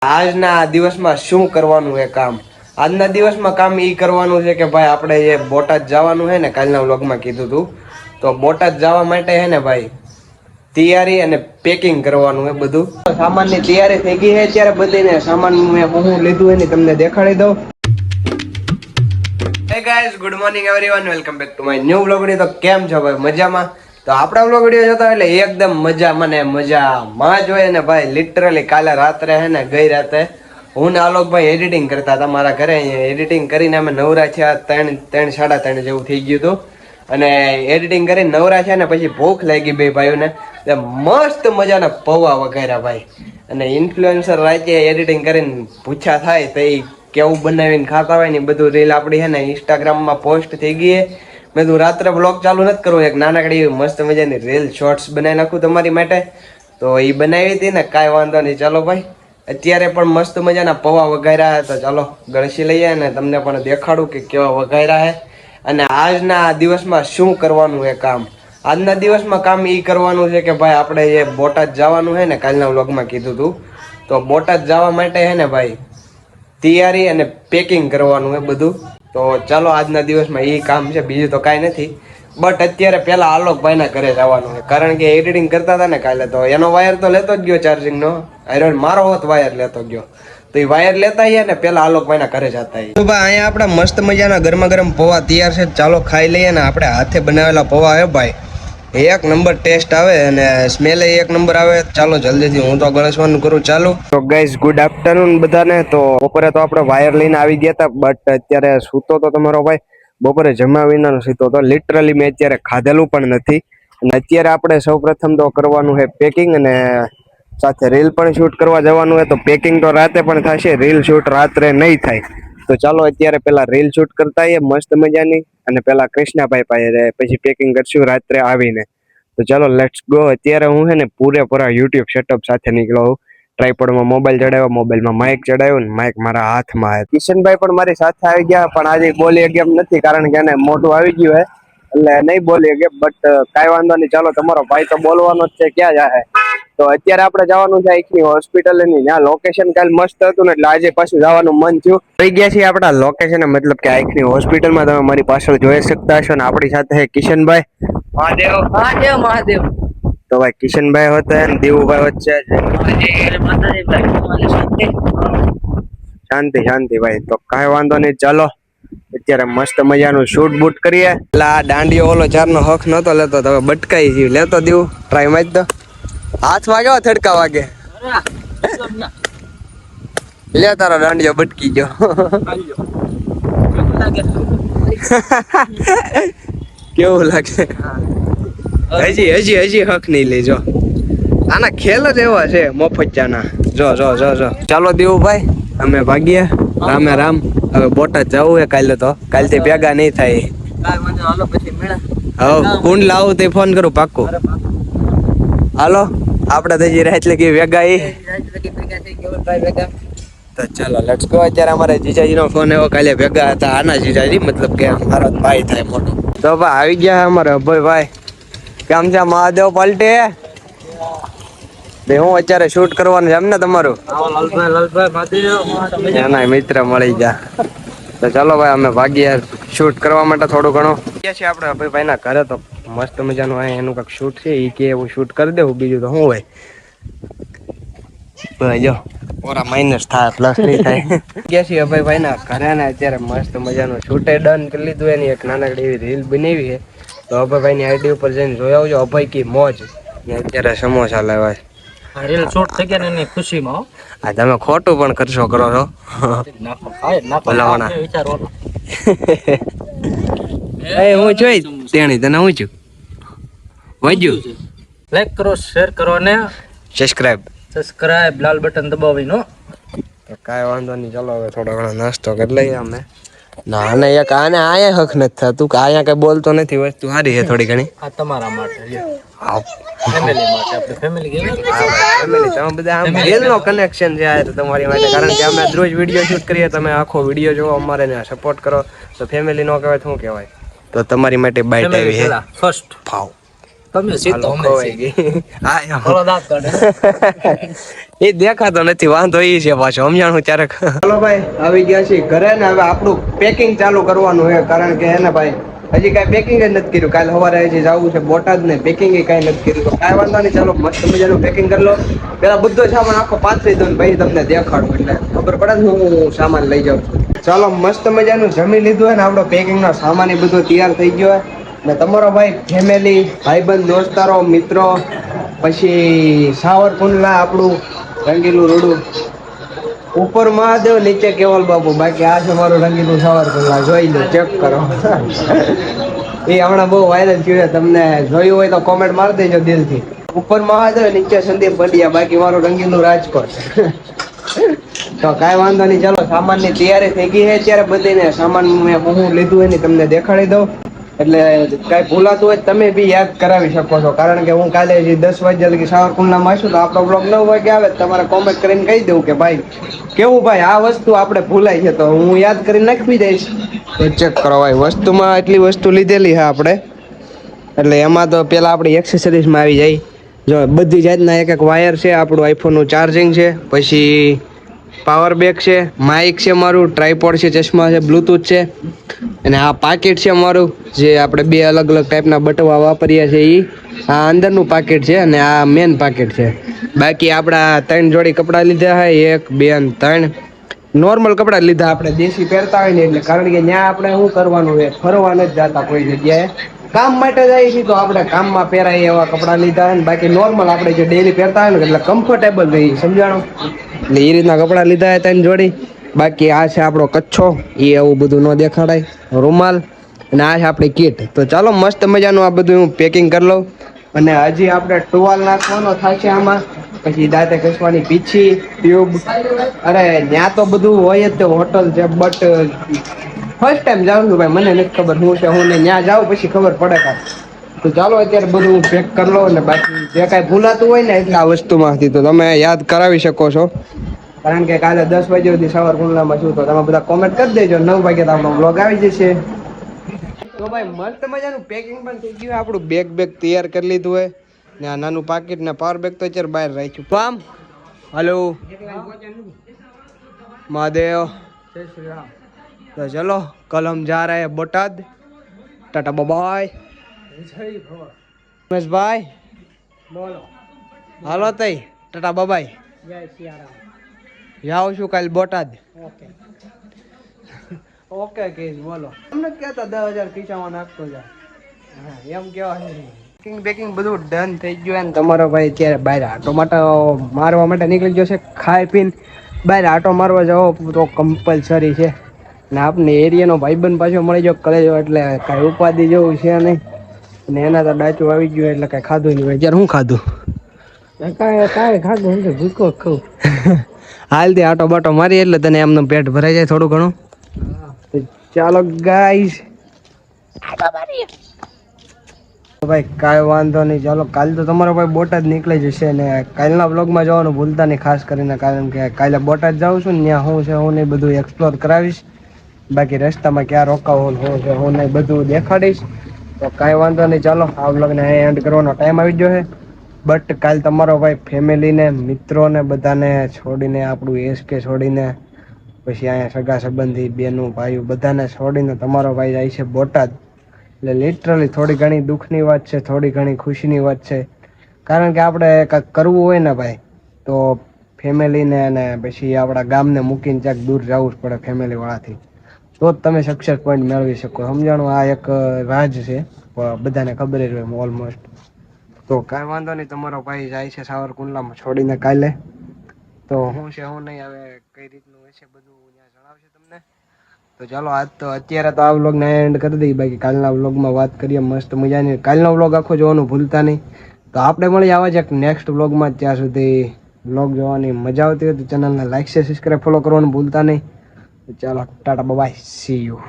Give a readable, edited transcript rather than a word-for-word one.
આજના દિવસમાં શું કરવાનું છે કામ? આજના દિવસમાં કામ ઈ કરવાનું છે કે ભાઈ આપણે જે બોટાદ જવાનું છે ને, કાલના વ્લોગમાં કીધું હતું તો બોટાદ જવા માટે છે ને ભાઈ તૈયારી અને પેકિંગ કરવાનું છે બધું. સામાનની તૈયારી થઈ ગઈ છે અત્યારે બધીને. સામાન મેં હું લીધું એની તમને દેખાડી દઉં. Hey guys, good morning everyone, welcome back to my new vlog video. તો કેમ છો ભાઈ? મજામાં? તો આપણા વ્લોગ વિડિયો જોતા એટલે એકદમ મજામાં જ હોય ને ભાઈ. લિટરલી કાલે રાત્રે હે ને, ગઈ રાતે હું ને આલોકભાઈ એડિટિંગ કરતા હતા મારા ઘરે. એડિટિંગ કરીને અમે નવરા થયા 3 સાડા 3 જેવું થઈ ગયું હતું. અને એડિટિંગ કરીને નવરા થયા ને પછી ભૂખ લાગી બે ભાઈઓને. મસ્ત મજાના પૌવા વઘાર્યા ભાઈ. અને ઇન્ફ્લુએન્સર રાતે એડિટિંગ કરીને પૂછા થાય તો એ કેવું બનાવીને ખાતા હોય ને બધું રીલ આપણી હે ને ઇન્સ્ટાગ્રામમાં પોસ્ટ થઈ ગઈ. મેં તું રાત્રે બ્લોગ ચાલુ નથી કરવું, એક નાનકડી મસ્ત મજાની રીલ શોર્ટ્સ બનાવી નાખું તમારી માટે. તો એ બનાવી હતી ને, કાંઈ વાંધો નહીં. ચાલો ભાઈ, અત્યારે પણ મસ્ત મજાના પૌવા વઘાર્યા. તો ચાલો ગળસી લઈએ અને તમને પણ દેખાડું કે કેવા વઘાર્યા છે. અને આજના દિવસમાં શું કરવાનું છે કામ? આજના દિવસમાં કામ ઈ કરવાનું છે કે ભાઈ આપણે જે બોટાદ જવાનું છે ને, કાલના વ્લોગમાં કીધું હતું તો બોટાદ જવા માટે છે ને ભાઈ તૈયારી અને પેકિંગ કરવાનું છે બધું. તો ચાલો આજના દિવસમાં એ કામ છે, બીજું તો કાંઈ નથી. બટ અત્યારે પહેલા આલોકભાઈના ઘરે જવાનું છે, કારણ કે એડિટિંગ કરતા હતા ને કાલે. તો એનો વાયર તો લેતો જ ગયો ચાર્જિંગનો, આયરન મારો હોત વાયર લેતો ગયો. તો એ વાયર લેતા આવીએ ને પહેલા આલોકભાઈના ઘરે જતા. તો ભાઈ અહીંયા આપણા મસ્ત મજાના ગરમા ગરમ પૌવા તૈયાર છે. ચાલો ખાઈ લઈએ ને. આપણે હાથે બનાવેલા પૌવા હે ભાઈ, એક નંબર ટેસ્ટ આવે અને સ્મેલ એક નંબર આવે. ચાલો જલ્દીથી હું તો ગળસવાનું કરું. ચાલો તો ગાઈઝ, ગુડ આફ્ટરનૂન બધાને. તો બપોરે તો આપણે વાયર લઈને આવી ગયા હતા, બટ અત્યારે સૂતો તો તમારો ભાઈ બપોરે જમા વિનાનો સૂતો તો. લિટરલી મેં અત્યારે ખાધેલું પણ નથી. અને અત્યારે આપણે સૌ પ્રથમ તો કરવાનું છે પેકિંગ, અને સાથે રીલ પણ શૂટ કરવા જવાનું હોય. તો પેકિંગ તો રાતે પણ થશે, રીલ શૂટ રાત્રે નહીં થાય. તો ચાલો અત્યારે પેલા રીલ શૂટ કરતા આવીએ મસ્ત મજાની, અને પેલા કૃષ્ણાભાઈ પાસે પછી પેકિંગ કરશું રાત્રે આવીને. તો ચાલો લેટ્સ ગો. અત્યારે હું છે ને પૂરેપૂરા યુટ્યુબ સેટઅપ સાથે નીકળ્યો. ટ્રાયપોડમાં મોબાઈલ ચડાવ્યો, મોબાઈલમાં માઇક ચડાવ્યો ને માઇક મારા હાથમાં. કિશનભાઈ પણ મારી સાથે આવી ગયા, પણ આજે બોલી ગેમ નથી કારણ કે એને મોટું આવી ગયું હે, એટલે નહીં બોલી ગેમ. બટ કાંઈ વાંધો નહીં, ચાલો તમારો ભાઈ તો બોલવાનો જ છે, ક્યાં જાય. તો અત્યારે આપણે જવાનું છે આઈકની હોસ્પિટલ ની. ત્યાં લોકેશન કાલ મસ્ત હતું ને, એટલે આજે પાછું જવાનું મન થયું. થઈ ગયા છીએ આપણા લોકેશન, મતલબ કે આઈકની હોસ્પિટલમાં. તમે મારી પાછળ જોઈ શકતા હશો ને. આપણી સાથે છે કિશનભાઈ. મહાદેવ મહાદેવ મહાદેવ. તો ભાઈ કિશનભાઈ હોતા ને દેવુભાઈ વચ્ચે શાંતિ શાંતિ ભાઈ. તો કાંઈ વાંધો નહીં, ચાલો અત્યારે મસ્ત મજાનું શૂટ બૂટ કરીએ. એટલે આ દાંડિયો ઓલો ચારનો હક નતો લેતો, તો હવે બટકાઈ ગયું. લેતો દેવું ટ્રાય માં જ. તો હાથમાં કેવા થડકા વાગે. લે તારો દાંડિયો બટકી ગયો. કેવું લાગે? હજી હક નહીં લેજો. આના ખેલ જ એવા છે મફચ્ચાના. જો જો જો જો. ચાલો દેવુભાઈ, અમે ભાગીએ. રામે રામ. હવે બોટાદ જવું છે કાલે. તો કાલથી ભેગા નહીં થાય. હવે કુંડ લાવું તે ફોન કરું પાક્કું. હાલો આપણે તો હજી રાત લગી ભેગા. તો ચાલો લેટ્સ ગો. અત્યારે અમારે જીજાજીનો ફોન આવ્યો, કાલે ભેગા હતા. આના જીજાજી મતલબ કે મારો ભાઈ થાય મોટો. તો ભાઈ આવી ગયા અમારે અભયભાઈ. કેમ છે મહાદેવ પાલટી? હું અત્યારે શૂટ કરવાનું છે એમ ને તમારું? એના મિત્ર મળી ગયા. તો ચાલો ભાઈ અમે ભાગીએ શૂટ કરવા માટે. થોડું ઘણું છીએ આપણે અભયભાઈ ના ઘરે. તો મસ્ત મજાનું એનું કંઈક શૂટ છે, એ કે એવું શૂટ કરી દેવું. બીજું તો શું હોય ભાઈ, જો ઓરા માઇનસ થાય પ્લસ નહીં થાય. ગયા છીએ અભયભાઈ ના ઘરે ને. અત્યારે મસ્ત મજાનું શૂટે ડન કરી લીધું. એની એક નાનકડી એવી રીલ બનાવી છે. તો અભયભાઈ ની આઈડી ઉપર જઈને જોઈ આવજો. અભય કી મોજ. અત્યારે સમોસા લેવાય. રીલ શૂટ થઈ ગયા એની ખુશીમાં. આ તમે ખોટું પણ ખર્ચો કરો છો. હું જોઈ તેણી તને હું છું વાજ્યું. લાઈક કરો, શેર કરો અને સબસ્ક્રાઇબ લાલ બટન દબાવીનો. તો કાંઈ વાંધો નહીં. ચાલો હવે થોડો ઘણો નાસ્તો કરી લઈએ અમે. ના આને એક આને આયા હક નથી થતું કે આયા કઈ બોલતો નથી. વસ્તુ સારી છે થોડી ઘણી. આ તમારા માટે, ફેમિલી માટે. આપણે ફેમિલી કેવી ફેમિલી તમે બધા આમ દિલનો કનેક્શન છે આ તો તમારી માટે. કારણ કે અમે રોજ વિડીયો શૂટ કરીએ, તમે આખો વિડીયો જોવો, અમારે ને સપોર્ટ કરો. તો ફેમિલી નો કહેવાય શું કહેવાય? તો તમારી માટે બાઈટ આવી છે. ફર્સ્ટ ભાવ તમે સીધો હાલો, અમે ખોવાઈ ગઈ. હા, થોડો દાંત કાઢે. એ દેખાતો નથી, વાંધો એ છે પાછો સમજાણું ત્યારે. ચાલો ભાઈ, આવી ગયા છીએ ઘરે ને હવે આપણું પેકિંગ ચાલુ કરવાનું છે, કારણ કે હે ને ભાઈ હજી કાંઈ પેકિંગ જ નથી કર્યું. કાલે સવારે હજી જવું છે બોટાદ ને, પેકિંગ કાંઈ નથી કર્યું. તો કાંઈ વાંધો નહીં, ચાલો મસ્ત મજાનું પેકિંગ કરી લો. પેલા બધો સામાન આખો પાથરી દઉં ને પછી તમને દેખાડું, એટલે ખબર પડે ને હું સામાન લઈ જાઉં છું. ચાલો, મસ્ત મજાનું જમી લીધું હોય ને, આપણો પેકિંગનો સામાન એ બધો તૈયાર થઈ ગયો હોય ને. તમારો ભાઈ ફેમિલી, ભાઈબંધ, દોસ્તારો, મિત્રો, પછી સાવરકુંડલા આપણું રંગીલું રોડું, ઉપર મહાદેવ નીચે કેવલ બાપુ. બાકી આ છે મારું રંગીલું સાવરકુંડલા, જોઈ લો, ચેક કરો. એ હમણાં બહુ વાયરલ થયું છે, તમને જોયું હોય તો કોમેન્ટ મારી દેજો દિલથી. ઉપર મહાદેવ, નીચે સંદીપ પંડ્યા, બાકી મારું રંગીલું રાજકોટ. તો કાંઈ વાંધો નહીં, ચાલો સામાનની તૈયારી થઈ ગઈ છે અત્યારે બધીને. સામાન મેં હું લીધું એની તમને દેખાડી દઉં, એટલે કાંઈ ભૂલાતું હોય તમે બી યાદ કરાવી શકો છો. કારણ કે હું કાલે હજી 10 વાગ્યા લગી સાવરકુંડલામાં આવીશું, તો આપણો બ્લોગ 9 વાગે આવે તમારે કોમેન્ટ કરીને કહી દઉં કે ભાઈ કેવું ભાઈ આ વસ્તુ આપણે ભૂલાઈ છે, તો હું યાદ કરીને નાખી દઈશ. તો ચેક કરો ભાઈ, વસ્તુમાં એટલી વસ્તુ લીધેલી છે આપણે, એટલે એમાં તો પેલા આપણી એક્સેસરીઝમાં આવી જાય. જો બધી જાતના એક એક વાયર છે, આપણું આઈફોનનું ચાર્જિંગ છે, પછી પાવર બેક છે, માઇક છે મારું, ટ્રાયપોડ છે, ચશ્મા છે, બ્લૂટૂથ છે, અને આ પાકીટ છે મારું, જે આપણે બે અલગ અલગ ટાઈપના બટવા વાપરીએ છીએ. આ અંદરનું પાકીટ છે અને આ મેન પાકીટ છે. બાકી આપણા 3 જોડી કપડાં લીધા છે, 1 2 અને 3 નોર્મલ કપડાં લીધા, આપણે દેશી પહેરતા હોય ને એટલે. કારણ કે ત્યાં આપણે શું કરવાનું હોય, ફરવા નથી જતા કોઈ જગ્યાએ, કામ માટે જાય છે, તો આપણે કામમાં પહેરાય એવા કપડાં લીધા હોય ને. બાકી નોર્મલ આપણે જે ડેલી પહેરતા હોય ને, એટલે કમ્ફર્ટેબલ રહી, સમજાણો, એટલે એ રીતના કપડાં લીધા હતા 3 જોડી. બાકી આ છે આપણો કચ્છો, એ એવું બધું ન દેખાડાય, રૂમાલ, અને આ છે આપણી કીટ. તો ચાલો મસ્ત મજાનું આ બધું હું પેકિંગ કરી લઉં. અને હજી આપણે ટુવાલ નાખવાનો થાય છે આમાં, પછી દાંતે ઘસવાની પીછી, ટ્યુબ. અરે ત્યાં તો બધું હોય જ, તે હોટલ છે, બટ ફર્સ્ટ ટાઈમ જાઉં છું ભાઈ, મને નથી ખબર શું છે હું ને. ત્યાં જાઉં પછી ખબર પડે કાંઈ. તો ચાલો અત્યારે બધું હું પેક કરી લઉં, ને બાકી જે કાંઈ ભૂલાતું હોય ને એટલે આ વસ્તુમાંથી તો તમે યાદ કરાવી શકો છો. કારણ કે કાલે 10 વાગ્યા સુધી સાવરકુંડલામાં છું, તો તમે બધા કોમેન્ટ કરી દેજો. 9 વાગે તો આપણો બ્લોગ આવી જશે. તો ભાઈ મસ્ત મજાનું પેકિંગ પણ થઈ ગયું, આપણું બેગ તૈયાર કરી લીધું હોય ને. આ નાનું પાકીટ ને પાવર બેગ તો અત્યારે બહાર રાખ્યું. તો આમ હલો મહાદેવ, તો ચલો કલ હમ જા રહે બોટાદ. ટાટા બાય ઉમેશભાઈ, બોલો હાલો તઈ ટાટા બાય. જાઉં છું કાલ બોટાદ. ઓકે કેસ બોલો, તમને કહેતા 10,000 ખીચામાં નાખતો જા. હા એમ કેવા પેકિંગ પેકિંગ બધું ડન થઈ ગયું ને. તમારો ભાઈ અત્યારે બહાર આટો મારવા માટે નીકળી ગયો છે. ખાઈ પીને બહાર આટો મારવા જાવ તો કમ્પલસરી છે. ને આપને એરિયાનો ભાઈબંધ પાછો મળી ગયો કલેજો, એટલે કાંઈ ઉપાધિ જેવું છે નહીં. અને એના તો ડાચું આવી ગયું એટલે કાંઈ ખાધું નહીં. અત્યારે શું ખાધું? કાંઈ ખાધું નથી, ભૂકો ખાવું. હાલથી આટો બાટો મારી એટલે તને એમનું પેટ ભરાઈ જાય થોડું ઘણું. ચાલો ગાઈસ, ભાઈ કાંઈ વાંધો નહીં. ચાલો કાલે તો તમારો ભાઈ બોટાદ નીકળી જશે, ને કાલના વ્લોગમાં જવાનું ભૂલતા નહીં ખાસ કરીને. કારણ કે કાલે બોટાદ જાઉં છું ને, ત્યાં શું છે હું નહીં બધું એક્સપ્લોર કરાવીશ. બાકી રસ્તામાં ક્યાં રોકાવું શું છે હું નહીં બધું દેખાડીશ. તો કાંઈ વાંધો નહીં, ચાલો આ વ્લોગને એન્ડ કરવાનો ટાઈમ આવી ગયો છે. બટ કાલ તમારો ભાઈ ફેમિલીને, મિત્રોને બધાને છોડીને, આપણું એસકે છોડીને, પછી અહીંયા સગા સંબંધી બેનું ભાઈઓ બધાને છોડીને તમારો ભાઈ જાય છે બોટાદ. એટલે લિટરલી થોડી ઘણી દુઃખની વાત છે, થોડી ઘણી ખુશીની વાત છે. કારણ કે આપણે કંઈક કરવું હોય ને ભાઈ, તો ફેમિલીને અને પછી આપણા ગામને મૂકીને ક્યાંક દૂર જવું જ પડે ફેમિલીવાળાથી, તો જ તમે સક્સેસ પોઈન્ટ મેળવી શકો. સમજાણું, આ એક રાજ છે, બધાને ખબર જ હોય ઓલમોસ્ટ. તો કાંઈ વાંધો નહીં, તમારો ભાઈ જાય છે સાવરકુંડલામાં છોડીને કાલે. તો શું છે શું નહીં હવે કઈ રીતનું હશે બધું ત્યાં જણાવશે તમને. તો ચાલો આજ તો અત્યારે તો આ વ્લોગને એન્ડ કરી દઈએ. બાકી કાલના વ્લોગમાં વાત કરીએ મસ્ત મજાની. કાલનો વ્લોગ આખો જોવાનું ભૂલતા નહીં. તો આપણે મળી આવા જ એક નેક્સ્ટ વ્લોગમાં. ત્યાં સુધી વ્લોગ જોવાની મજા આવતી હોય તો ચેનલને લાઈક છે, સબસ્ક્રાઈબ, ફોલો કરવાનું ભૂલતા નહીં. તો ચાલો ટાટા બાય, સી યુ.